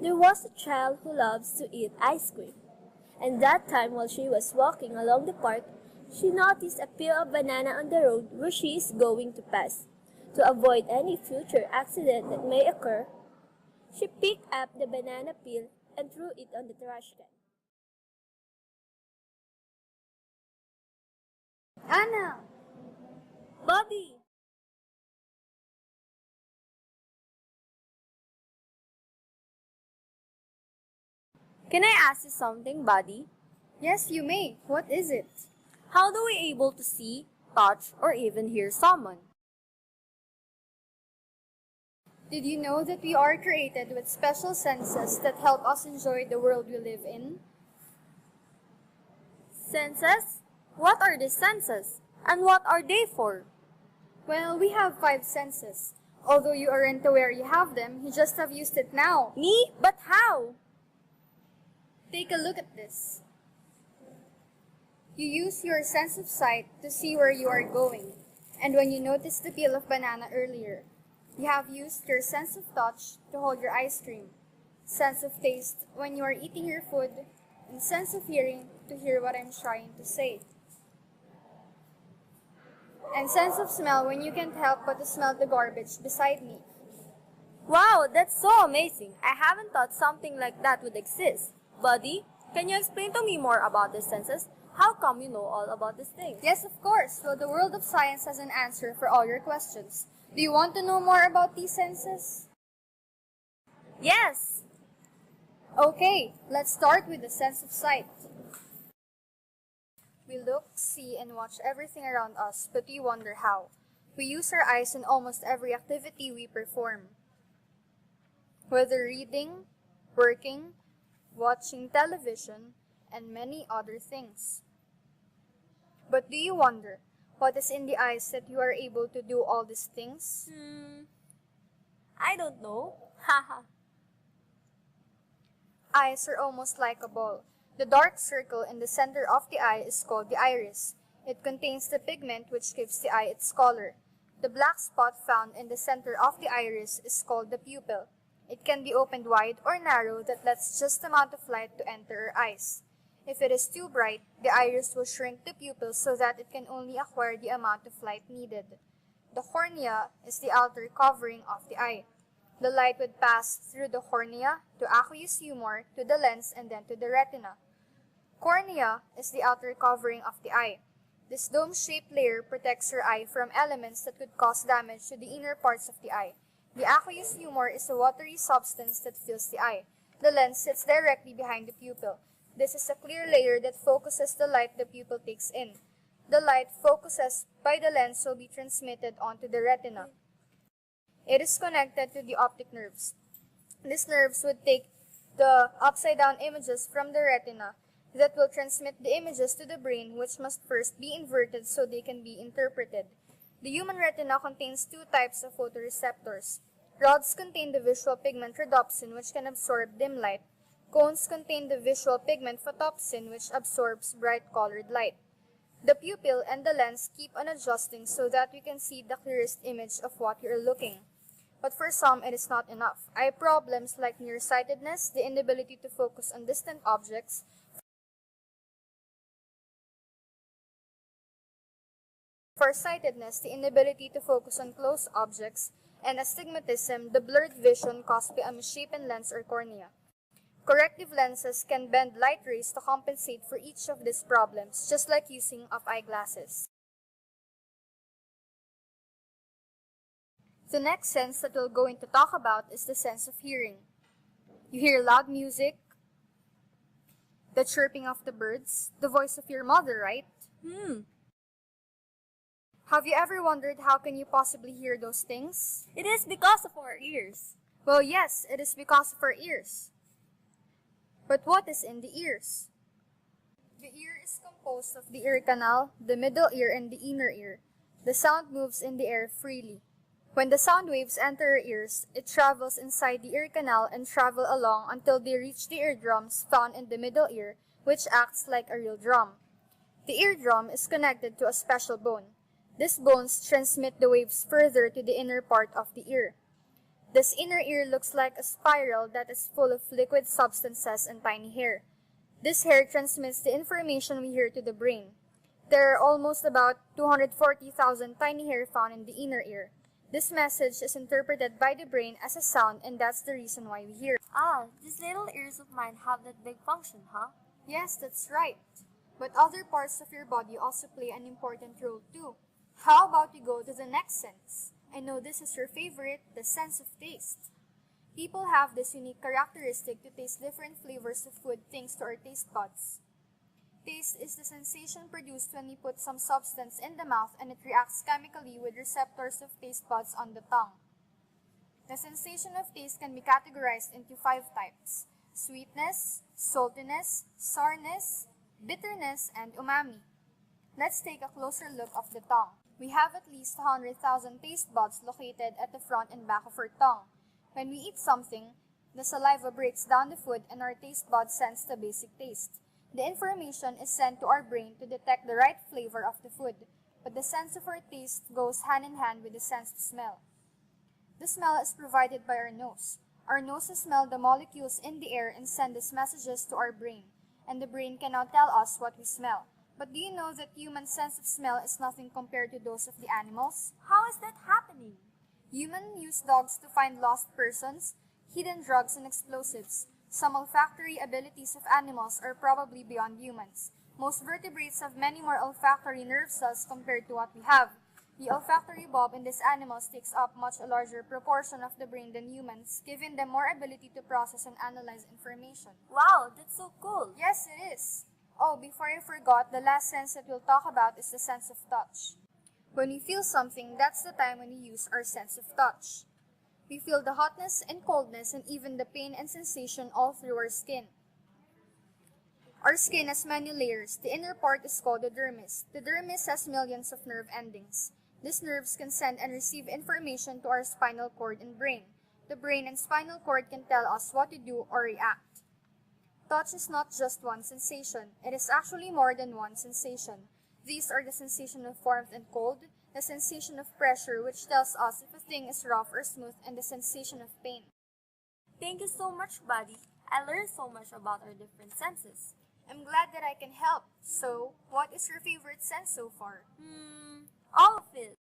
There was a child who loves to eat ice cream, and that time while she was walking along the park, she noticed a peel of banana on the road where she is going to pass. To avoid any future accident that may occur, she picked up the banana peel and threw it on the trash can. Anna! Bobby! Can I ask you something, buddy? Yes, you may. What is it? How do we able to see, touch, or even hear someone? Did you know that we are created with special senses that help us enjoy the world we live in? Senses? What are the senses? And what are they for? Well, we have 5 senses. Although you aren't aware you have them, you just have used it now. Me? But how? Take a look at this. You use your sense of sight to see where you are going. And when you noticed the peel of banana earlier, you have used your sense of touch to hold your ice cream, sense of taste when you are eating your food, and sense of hearing to hear what I'm trying to say. And sense of smell when you can't help but to smell the garbage beside me. Wow, that's so amazing. I haven't thought something like that would exist. Buddy, can you explain to me more about the senses? How come you know all about these things? Yes, of course. Well, the world of science has an answer for all your questions. Do you want to know more about these senses? Yes! Okay, let's start with the sense of sight. We look, see, and watch everything around us, but we wonder how. We use our eyes in almost every activity we perform. Whether reading, working, watching television, and many other things. But do you wonder, what is in the eyes that you are able to do all these things? I don't know. Haha. Eyes are almost like a ball. The dark circle in the center of the eye is called the iris. It contains the pigment which gives the eye its color. The black spot found in the center of the iris is called the pupil. It can be opened wide or narrow that lets just the amount of light to enter our eyes. If it is too bright, the iris will shrink the pupil so that it can only acquire the amount of light needed. The cornea is the outer covering of the eye. The light would pass through the cornea to aqueous humor to the lens and then to the retina. Cornea is the outer covering of the eye. This dome-shaped layer protects your eye from elements that could cause damage to the inner parts of the eye. The aqueous humor is a watery substance that fills the eye. The lens sits directly behind the pupil. This is a clear layer that focuses the light the pupil takes in. The light focused by the lens will be transmitted onto the retina. It is connected to the optic nerves. These nerves would take the upside-down images from the retina that will transmit the images to the brain, which must first be inverted so they can be interpreted. The human retina contains 2 types of photoreceptors. Rods contain the visual pigment rhodopsin, which can absorb dim light. Cones contain the visual pigment photopsin, which absorbs bright-colored light. The pupil and the lens keep on adjusting so that we can see the clearest image of what you are looking. But for some, it is not enough. Eye problems like nearsightedness, the inability to focus on distant objects, farsightedness, the inability to focus on close objects, and astigmatism, the blurred vision caused by a misshapen lens or cornea. Corrective lenses can bend light rays to compensate for each of these problems, just like using of eyeglasses. The next sense that we're going to talk about is the sense of hearing. You hear loud music, the chirping of the birds, the voice of your mother, right? Have you ever wondered how can you possibly hear those things? It is because of our ears. Well, yes, it is because of our ears. But what is in the ears? The ear is composed of the ear canal, the middle ear, and the inner ear. The sound moves in the air freely. When the sound waves enter our ears, it travels inside the ear canal and travel along until they reach the eardrums found in the middle ear, which acts like a real drum. The eardrum is connected to a special bone. These bones transmit the waves further to the inner part of the ear. This inner ear looks like a spiral that is full of liquid substances and tiny hair. This hair transmits the information we hear to the brain. There are almost about 240,000 tiny hair found in the inner ear. This message is interpreted by the brain as a sound, and that's the reason why we hear it. Ah, these little ears of mine have that big function, huh? Yes, that's right. But other parts of your body also play an important role too. How about we go to the next sense? I know this is your favorite, the sense of taste. People have this unique characteristic to taste different flavors of food thanks to our taste buds. Taste is the sensation produced when we put some substance in the mouth and it reacts chemically with receptors of taste buds on the tongue. The sensation of taste can be categorized into 5 types: sweetness, saltiness, sourness, bitterness, and umami. Let's take a closer look of the tongue. We have at least 100,000 taste buds located at the front and back of our tongue. When we eat something, the saliva breaks down the food and our taste buds sense the basic taste. The information is sent to our brain to detect the right flavor of the food, but the sense of our taste goes hand in hand with the sense of smell. The smell is provided by our nose. Our noses smell the molecules in the air and send these messages to our brain, and the brain can now tell us what we smell. But do you know that human sense of smell is nothing compared to those of the animals? How is that happening? Humans use dogs to find lost persons, hidden drugs, and explosives. Some olfactory abilities of animals are probably beyond humans. Most vertebrates have many more olfactory nerve cells compared to what we have. The olfactory bulb in these animals takes up much a larger proportion of the brain than humans, giving them more ability to process and analyze information. Wow, that's so cool. Yes, it is. Oh, before I forgot, the last sense that we'll talk about is the sense of touch. When we feel something, that's the time when we use our sense of touch. We feel the hotness and coldness and even the pain and sensation all through our skin. Our skin has many layers. The inner part is called the dermis. The dermis has millions of nerve endings. These nerves can send and receive information to our spinal cord and brain. The brain and spinal cord can tell us what to do or react. Touch is not just one sensation. It is actually more than one sensation. These are the sensation of warmth and cold, the sensation of pressure, which tells us if a thing is rough or smooth, and the sensation of pain. Thank you so much, buddy. I learned so much about our different senses. I'm glad that I can help. So, what is your favorite sense so far? All of it.